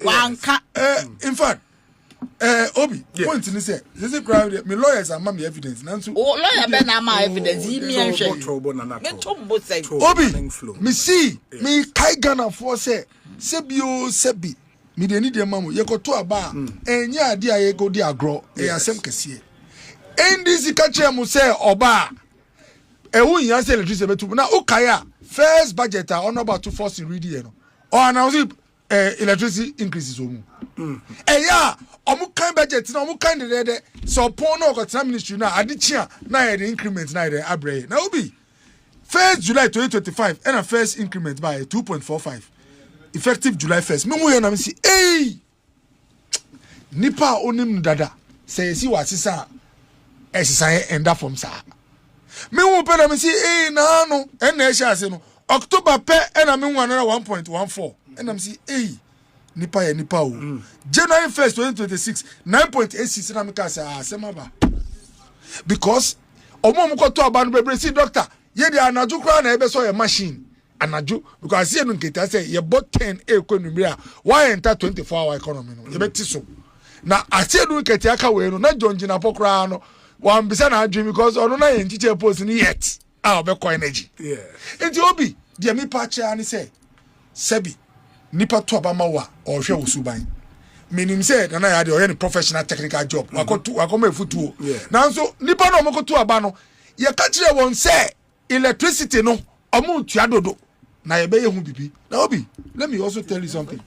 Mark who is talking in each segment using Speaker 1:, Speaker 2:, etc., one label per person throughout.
Speaker 1: wanka
Speaker 2: in fact Obi point ni say this crowd me lawyers are me evidence nanso
Speaker 1: lawyer be na ma evidence yi mi enhwe
Speaker 2: Obi me see me kai Ghana for say sebio sebi me de ni de mamu ye koto aba enya ade a ye go di agro e asem kese NDC ka che mu say oba ewu yan say electricity betu na ukaya first budget are on about to force ready no or announce electricity increases omu yeah omu kan budget na omu kan de so pon no go ministry na adechia na the increment na the abre na obi 1st July 2025 and a first increment by 2.45 effective July 1st me mu na me see nipa onim dada say si wasisa esisa enda from sa me wu pe na me see na no en na ehia ase no October pe na me wu another 1.14 and I'm see nipa ya nipa o January 1st 2026 9.86 na me ka say asema ba because omo mo koto aba no bebre see doctor ye de anaju kra na ebe so ye machine anaju because see no nketa say ye bought 10 economy a why enter 24-hour economy no ye beti so na ase no nketa aka we no na jonji na pokra no wan bisa na adwin because ono na ye nchiche post ni yet obekọ energy enti obi de mi pa cha ni say sebi nipa to aba mawa o hwe wosuban menim say na ya de o ye professional technical job wakoma efutuo nanso nipa no mokoto aba no ye ka kire won say electricity no omu tua dodo na ye be ye hu bibi na obi let me also tell you something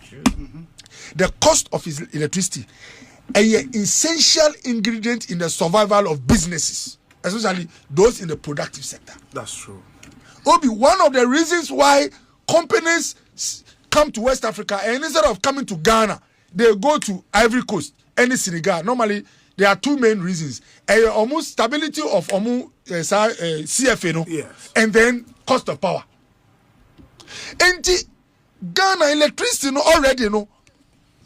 Speaker 2: the cost of electricity an essential ingredient in the survival of businesses, especially those in the productive sector.
Speaker 3: That's true.
Speaker 2: Obi, one of the reasons why companies come to West Africa and instead of coming to Ghana, they go to Ivory Coast, any Senegal. Normally, there are two main reasons: almost stability of CFA, no?
Speaker 3: Yes.
Speaker 2: And then cost of power. And Ghana electricity, no, already, no.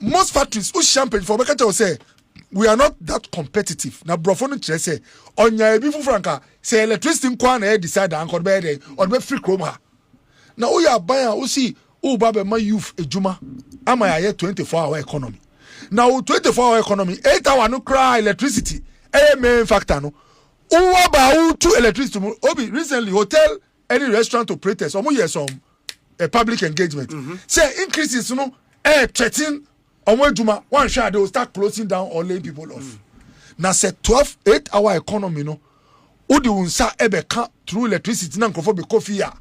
Speaker 2: Most factories who champagne for Bekata will say we are not that competitive. Now, Brofon say on your bifu franca say electricity in Kwana decide and could be or be free chroma. Now we are buying we see baba my youth a juma am I 24-hour economy. Now 24-hour economy 8 hour no cry electricity a main factor no. Uba to electricity obi recently hotel any restaurant operators some a public engagement say increases no 13 Omwejuma, one shot they will start closing down or laying people off. Now say 8-hour economy no. Udi unsa ebe kan through electricity na nkofo be coffee ya.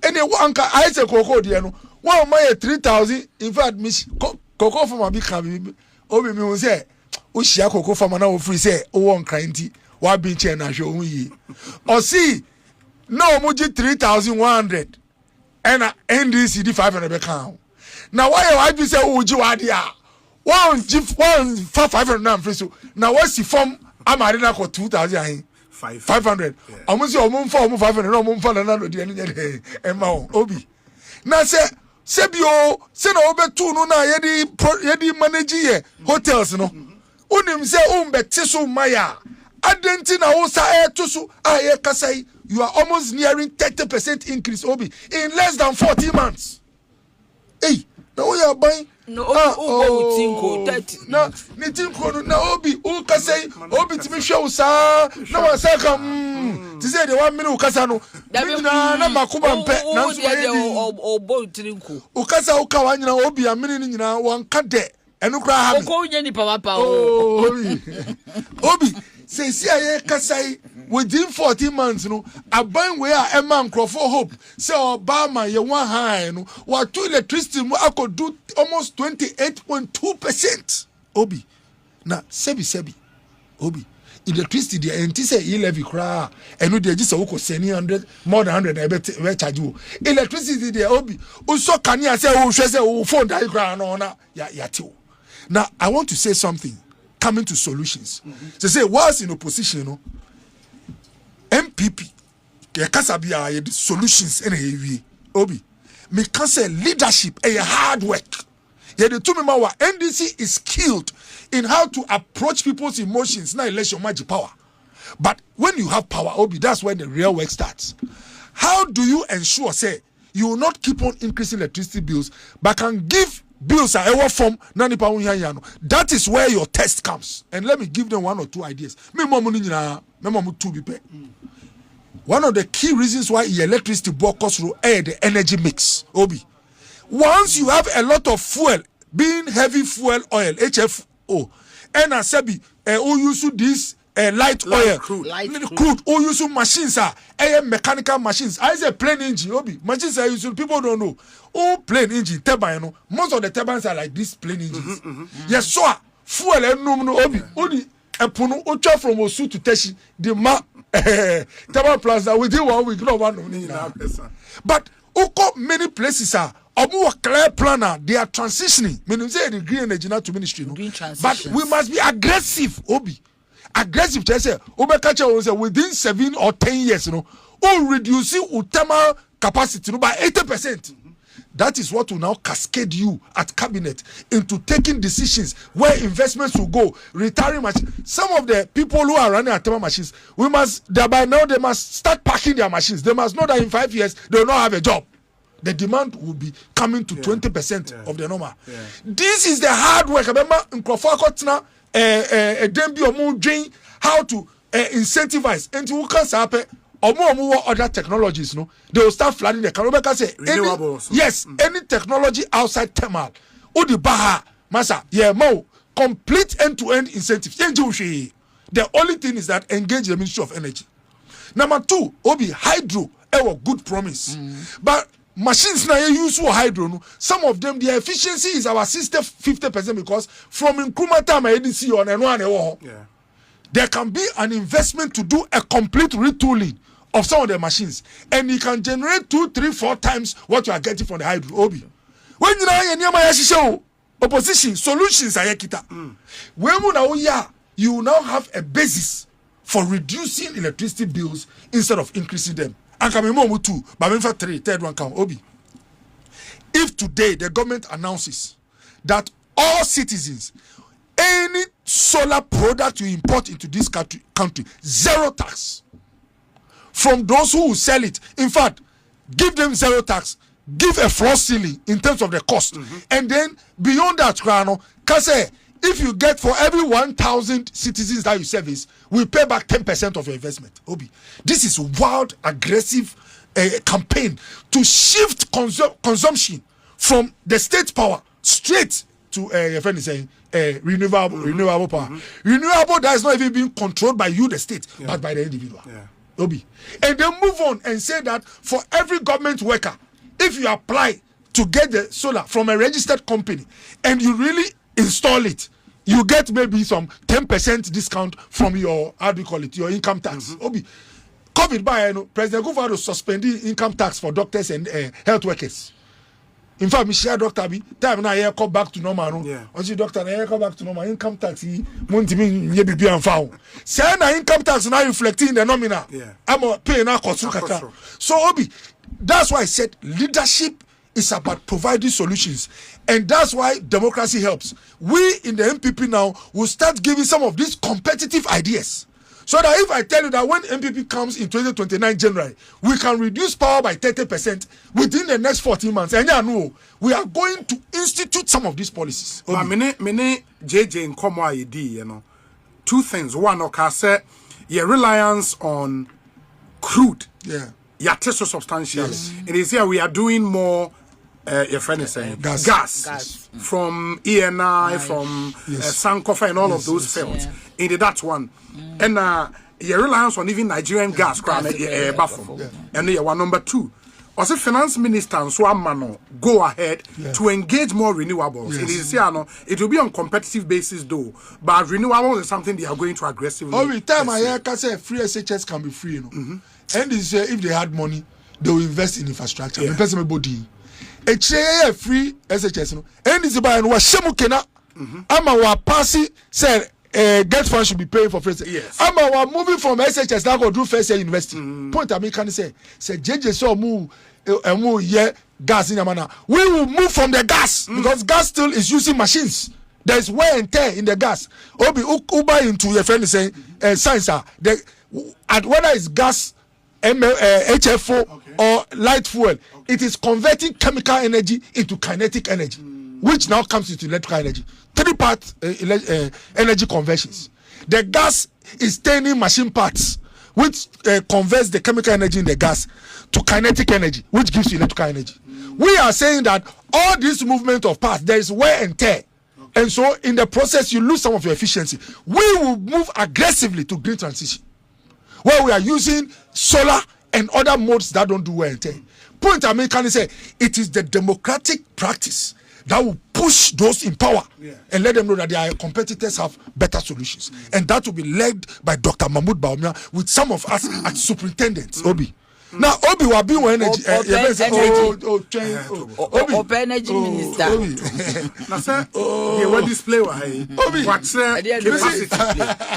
Speaker 2: Ene wanka I say koko die no. One my 3,000 in fact miss koko for my big can obi mi unse o shia koko for na o free say o won cranty wa bin che na hwe ohun yi. O see no omuji 3,100 and NDC di 500 be kan. Now why you say uji wadia? One 500 na free so. Now what's the form amarina ko 2,000 500. Almost your mum for 500 no mum for na do dey emma obi. Now say bio say na obe tu no na yedi manage ye hotels no. Unim say umbeti so maya. Adenti na wo sa to so aye kasai you are almost nearing 30% increase obi in less than 40 months. Hey, now we are buying.
Speaker 1: No, tinko 30.
Speaker 2: No, ni tinko na obi u kasai obi timi show sa na wasaka ti say the 1 minute ukasa no. Na makuba mpe na nso ye
Speaker 1: obo tinko.
Speaker 2: Ukasa ukawa nyina obi a mini nyina wanka de enu kra ha.
Speaker 1: Oko nye ni papa
Speaker 2: Obi say see aye kasai within 14 months no aban we a man crofo hope say Obama ye one high no what to electricity mo akodu almost 28.2%. Obi na sebi obi electricity the enti say e levy kra enu de gisa wo ko 100 more than 100 e be charge wo electricity the obi o so kania say wo hwe say wo phone die kra no na ya ti wo. Now I want to say something coming to solutions. They say whilst in opposition no MPP ke kasabia ye solutions in a obi me can say leadership a hard work. Ye the two member NDC is skilled in how to approach people's emotions na election magic power. But when you have power obi that's when the real work starts. How do you ensure say you will not keep on increasing electricity bills but can give bills are ever from nani pa unyanyano. That is where your test comes. And let me give them 1 or 2 ideas. Me mamu two be. One of the key reasons why electricity board cost the energy mix. Obi. Once you have a lot of fuel, being heavy fuel oil, HFO, and asabi, who use this light oil, crude, who use machines are mechanical machines. I say plain engine, Obi. Machines are used, people don't know. Oh, plain engine, turbine, most of the turbines are like these plain engines. Yes, so fuel and no Obi. Only a puno ucha from Osu to Teshi, the turbine plaza within 1 week, no one. But Oko many places are. Omu clear planner, they are transitioning. Meaning say the green energy now to ministry. No? But we must be aggressive, Obi. Aggressive, I say, within 7 or 10 years, you know, reducing thermal capacity by 80%. That is what will now cascade you at cabinet into taking decisions where investments will go, retiring machines. Some of the people who are running thermal machines, they must start packing their machines. They must know that in 5 years they will not have a job. The demand will be coming to 20% of the normal. This is the hard work. Remember, in Krofakotna, how to incentivize. And you can say, or other technologies, no, they will start flooding the country. Say, any technology outside thermal, or the Baha, Masa, complete end-to-end incentives. The only thing is that engage the Ministry of Energy. Number 2, Obi hydro, good promise, but machines now use for hydro. Some of them, their efficiency is our 50% because from Nkrumah time NDC on and there can be an investment to do a complete retooling of some of the machines, and you can generate 2, 3, 4 times what you are getting from the hydro. Obi, when you opposition solutions are kita. When you now have a basis for reducing electricity bills instead of increasing them. And come in two, but for 3, third one count. Obi. If today the government announces that all citizens, any solar product you import into this country, 0 tax. From those who will sell it, in fact, give them 0 tax, give a floor ceiling in terms of the cost, and then beyond that, Kase, if you get for every 1,000 citizens that you service, we pay back 10% of your investment. Obi, this is wild, aggressive campaign to shift consumption from the state power straight to renewable power. Renewable that is not even being controlled by you, the state, but by the individual. Obi, and then move on and say that for every government worker, if you apply to get the solar from a registered company and you really install it, you get maybe some 10% discount from your, how do you call it, your income tax. Obi, COVID by President Gufado suspending income tax for doctors and health workers. In fact, me share doctor be time now here come back to normal. Once doctor now come back to normal, income tax month me ye be and found. Say na income tax now reflecting the nominal. I'm paying now cost. So Obi, that's why I said leadership is about providing solutions, and that's why democracy helps. We in the MPP now will start giving some of these competitive ideas, so that if I tell you that when MPP comes in 2029 January, we can reduce power by 30% within the next 14 months, and we are going to institute some of these policies.
Speaker 3: But many JJ in Komo ID, 2 things. One, okay, your reliance on crude. So substantial. It is here we are doing more. Your friend is saying gas. From ENI, from Sankofa, and all of those fields. And that's one. And your reliance on even Nigerian gas, and you are number 2. Also, finance minister and Swamano go ahead to engage more renewables. It is here, it will be on competitive basis though, but renewables is something they are going to aggressively.
Speaker 2: Every time I hear say free SHS can be free, and this if they had money, they will invest in infrastructure. The person body. A chair free SHS, and this by and was Shemukena. Ama passing said get fund should be paying for first. Ama moving from SHS now go do first year university. Point I can say JJ so move gas in Yamana. We will move from the gas because gas still is using machines. There is wear and tear in the gas. Obi Uber into your friend is saying science whether it's gas, HFO or light fuel, it is converting chemical energy into kinetic energy. which now comes into electrical energy. 3-part energy conversions. The gas is turning machine parts, which converts the chemical energy in the gas to kinetic energy, which gives you electrical energy. We are saying that all this movement of parts, there is wear and tear. And so in the process, you lose some of your efficiency. We will move aggressively to green transition, where we are using solar and other modes that don't do wear and tear. Point I make, can say it is the democratic practice that will push those in power and let them know that their competitors have better solutions. And that will be led by Dr. Mahmoud Bawumia with some of us as superintendents, Obi. Now, Obi will be one energy.
Speaker 1: Open energy minister.
Speaker 3: Nacee, they will display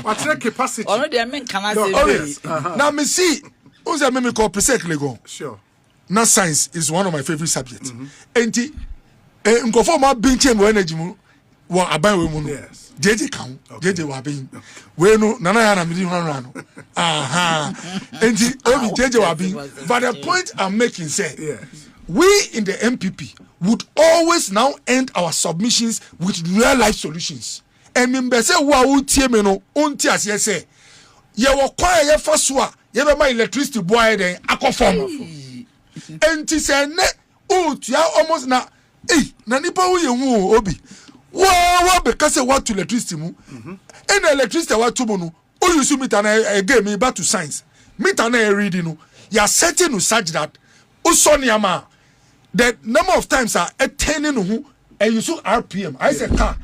Speaker 3: what's capacity.
Speaker 1: Already, I mean, can I say?
Speaker 2: Now, me see, who's a meme called Prz John?
Speaker 3: Sure.
Speaker 2: Now, science is one of my favorite subjects. And nkofo ma binche mo energy mu wo aban we mu no jeje kan jeje wa bin we no nana ya na midi hwanra no enti obi jeje wa bin. But the point I'm making say we in the MPP would always now end our submissions with real life solutions. And member say wo a wo tie me no onti ase say ye wo kwa ye fa so a ye be ma electricity boy den akofom enti say ne o tua almost na na nipa wo ye hu Obi wa because say what to electricity mu and electricity what to mu no o use meter na again me back to science meter na reading no you setting to such that o so niama the number of times are attaining who and you so RPM I say car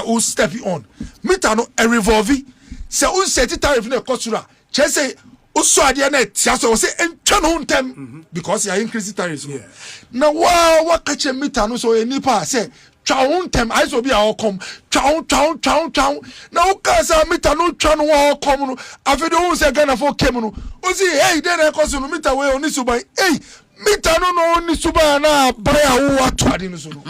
Speaker 2: o step on meter no revolve say o set tariff na kosura che say o so ade na tia so say entwa no ntem because you are increasing tariffs na wa catch meter no so enipa say twa ntem I so be a come twa na o ka say meter no twa no come no afedo o say Ghana for kem no o say hey den e koso no meter we oni suban hey meter no oni suban na bra wo ato ade no so no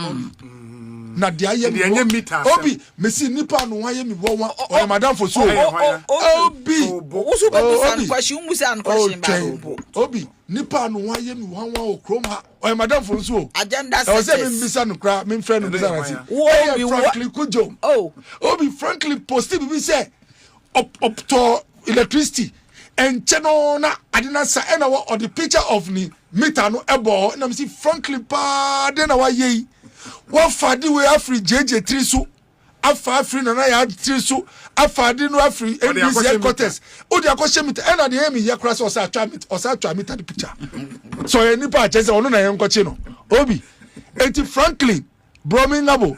Speaker 2: na dia ye
Speaker 3: meter
Speaker 2: Obi mesi nipa no wa ye mi wo o madam for so Obi
Speaker 1: wo so be question musa question ba
Speaker 2: Obi nipa no wa ye mi wan o krom ha o madam for so
Speaker 1: agenda
Speaker 2: set o say me bisa no kra me friend no bisa na si frankly kujo Obi frankly post bi say up to electricity and channel na adina sa e na o the picture of ni meter no ebo na me see frankly pa de na wa ye what fadi we afri JJ 3 so afa afri na ya 3 so afadi no afri NDC headquarters o de akoshe meter e na de emi ye kra so sa atwa meter the picture so any pa chese onu na ye nkochi no Obi enti frankly bromingabo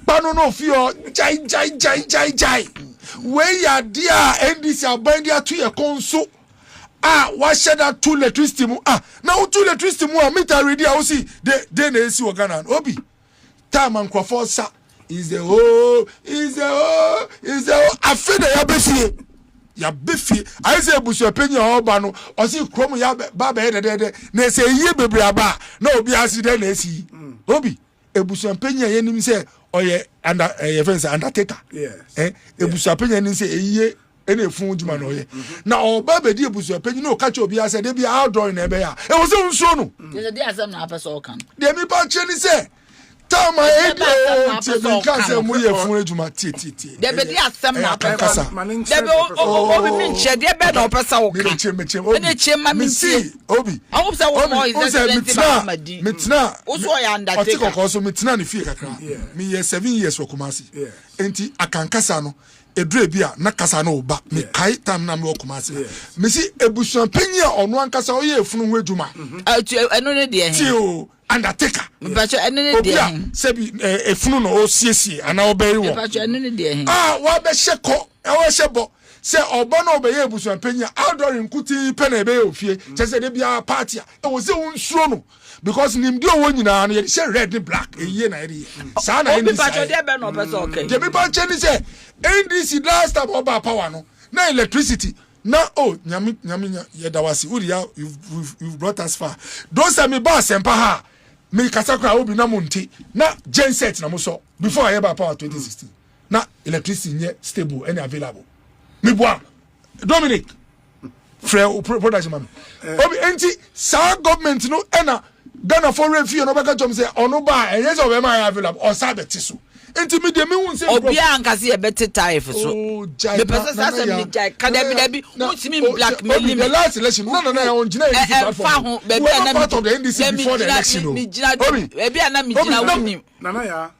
Speaker 2: pano no fio jai we ya dia NDC abandia to ye konso what should that two electricity mu now two electricity mu meter ready I see they na esi wo Ghana Obi time and Crawford is the I feel that ya befi I say busu opinion oba no o si krom ya ba de na say ye bebre aba na obi aside na esi Obi ebusu opinion ye nim say oye under your friends undertaker ebusu opinion nim say eye ene fun djuma no ye na oba be di ebusu opinion no ka che obi ase de bia outdoor na ebe ya e wo se unso no
Speaker 1: de asem na apesa o kan
Speaker 2: de mi pa che ni say Tama edi o kase mu ye fun ejuma ti
Speaker 1: de be di asem na apesa de be obi min che de be na opesa o kan ene che ma mi si
Speaker 2: Obi
Speaker 1: awu say wo mo is
Speaker 2: mitna
Speaker 1: wo so ya undertaker
Speaker 2: otiko ko so mitna ni fie kakra mi ye 7 years wo Kumasi enti akankasa no edure bia na kasa no ba mi kai tam na me wo Kumasi mi si ebusuan panyi a ono ankasa o ye funu ho ejuma
Speaker 1: eno ne de
Speaker 2: he undertaker
Speaker 1: bacho enene de
Speaker 2: sebi efunu no o siesie ana oberi wo
Speaker 1: bacho enene de
Speaker 2: wa be sheko e wo shebo se obo na obeye ebusuan panya outdoor nkuti pe na ebe ofie chese de bia party e wo se unsuo no because nimdi owo nyina no ye she red and black eye na eye sa na
Speaker 1: NDC bacho de be no person okay
Speaker 2: de bi bacho ni se NDC last time oba power no na electricity na nyami ye dawasi uriya you've brought us far those are me ba sempa ha me kasakra Obi na monti na genset na muso before I ever power 2016 na electricity nye stable and available me boa Dominic frère production man Obi enti sa government no ena Ghana for refuse no baka jom say ono ba enye say obema available or sabeti so enti me de me hu say
Speaker 1: obia ankase e beti type so me pesa sa say me jai ka da bi untimi blackmail me
Speaker 2: the last election no on gina
Speaker 1: platform
Speaker 2: be na part of the NDC before the election
Speaker 1: me gina e bia na me gina wonim
Speaker 3: nana ya